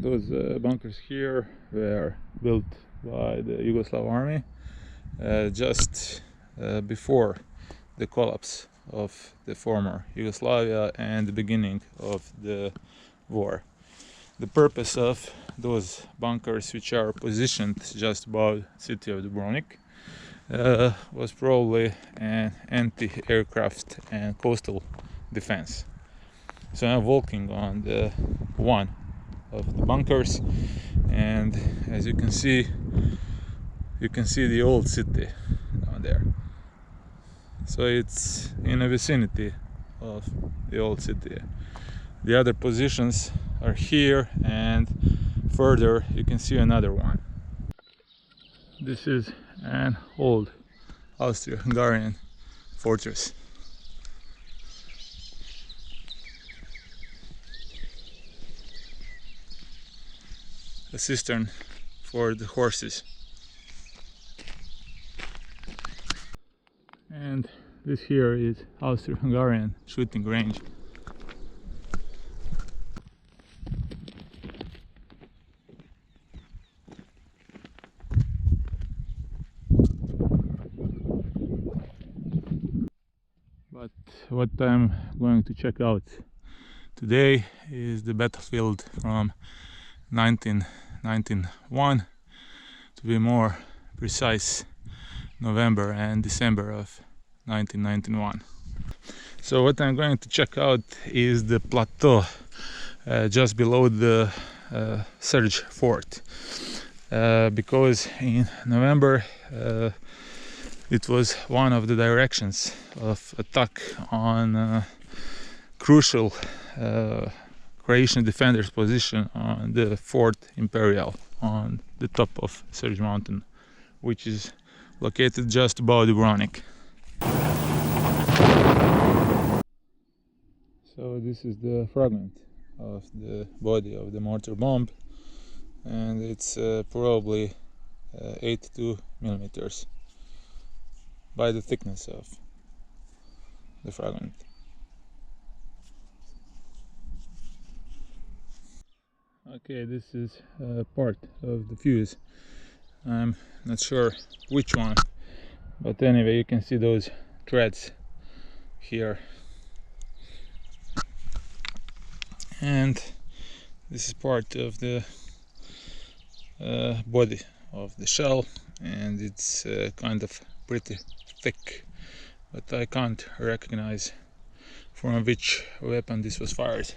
Those bunkers here were built by the Yugoslav army just before the collapse of the former Yugoslavia and the beginning of the war. The purpose of those bunkers, which are positioned just above the city of Dubrovnik, was probably an anti-aircraft and coastal defense. So I'm walking on the one of the bunkers, and as you can see the old city down there. So it's in the vicinity of the old city. The other positions are here, and further you can see another one. This is an old Austro-Hungarian fortress. A cistern for the horses. And this here is Austro-Hungarian shooting range. But what I'm going to check out today is the battlefield from 1991, to be more precise, November and December of 1991. So what I'm going to check out is the plateau just below the Srđ fort, because in November it was one of the directions of attack on crucial Croatian defenders' position on the Fort Imperial on the top of Srđ mountain, which is located just above Dubrovnik. So this is the fragment of the body of the mortar bomb, and it's probably 82 millimeters by the thickness of the fragment. Okay, this is part of the fuse. I'm not sure which one, but anyway, you can see those threads here. And this is part of the body of the shell, and it's kind of pretty thick, but I can't recognize from which weapon this was fired.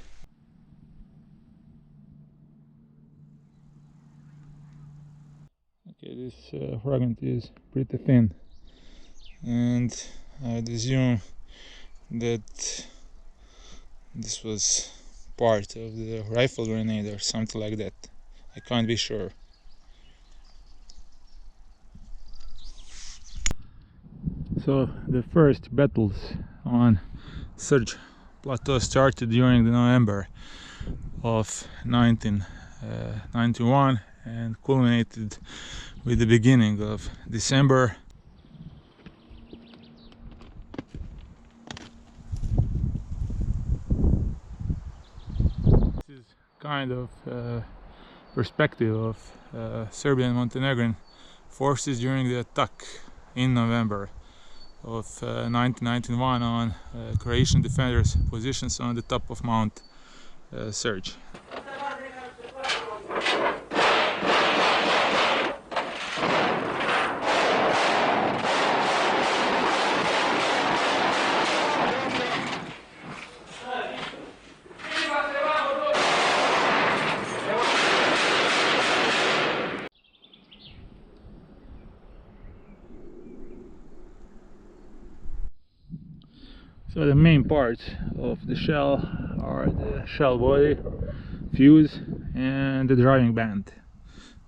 Okay, this fragment is pretty thin, and I'd assume that this was part of the rifle grenade or something like that. I can't be sure. So the first battles on Srđ plateau started during the November of 1991 and culminated with the beginning of December. This is kind of perspective of Serbian and Montenegrin forces during the attack in November of 1991 on Croatian defenders' positions on the top of Mount Srđ. So the main parts of the shell are the shell body, fuse, and the driving band.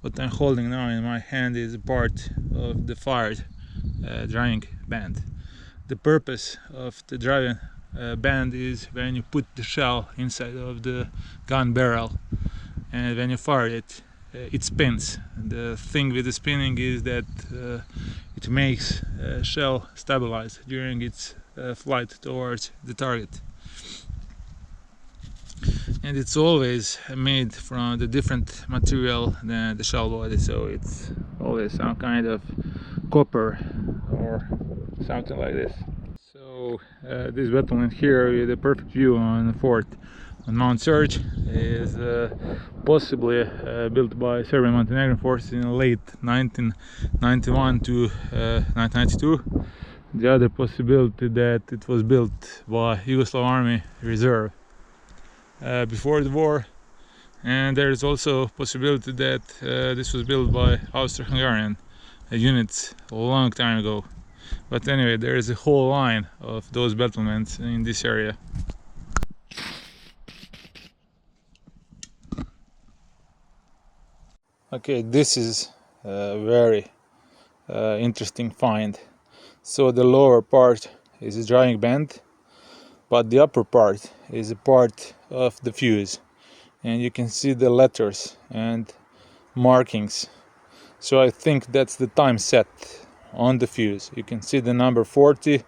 What I'm holding now in my hand is a part of the fired driving band. The purpose of the driving band is when you put the shell inside of the gun barrel, and when you fire it, it spins. The thing with the spinning is that it makes shell stabilize during its flight towards the target. and it's always made from the different material than the shell body, so it's always some kind of copper or something like this. So this battlement here with a perfect view on the fort on Mount Srđ is possibly built by Serbian and Montenegrin forces in late 1991 to 1992. The other possibility that it was built by Yugoslav Army Reserve before the war, and there is also possibility that this was built by Austro-Hungarian units a long time ago. But anyway, there is a whole line of those battlements in this area. Okay, this is a very interesting find. So the lower part is a drying band, but the upper part is a part of the fuse, and you can see the letters and markings. So I think that's the time set on the fuse. You can see the number 40.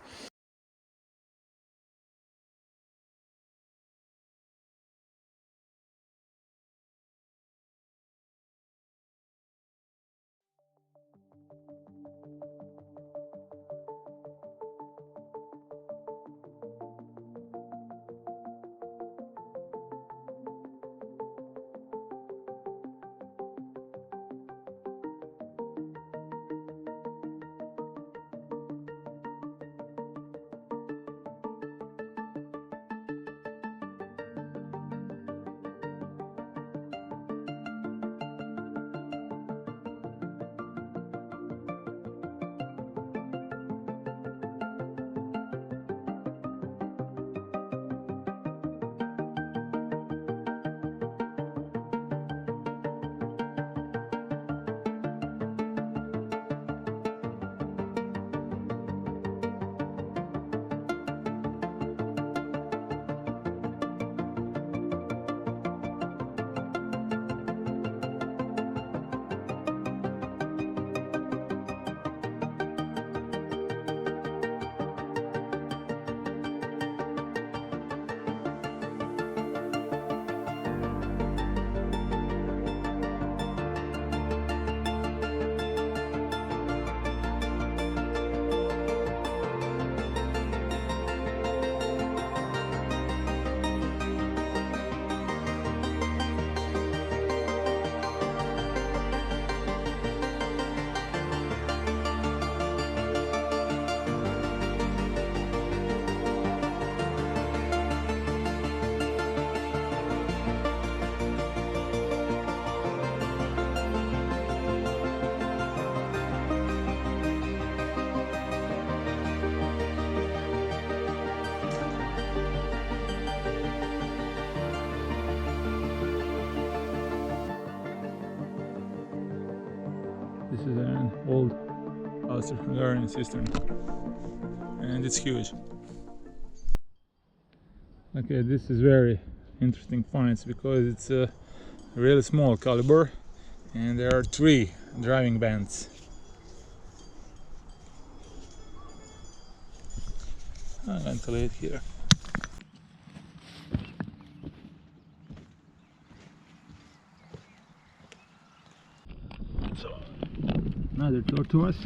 This is an old Austro-Hungarian cistern, and it's huge. Okay, this is very interesting finds because it's a really small caliber, and there are 3 driving bands. I'm going to lay it here. So, another tortoise.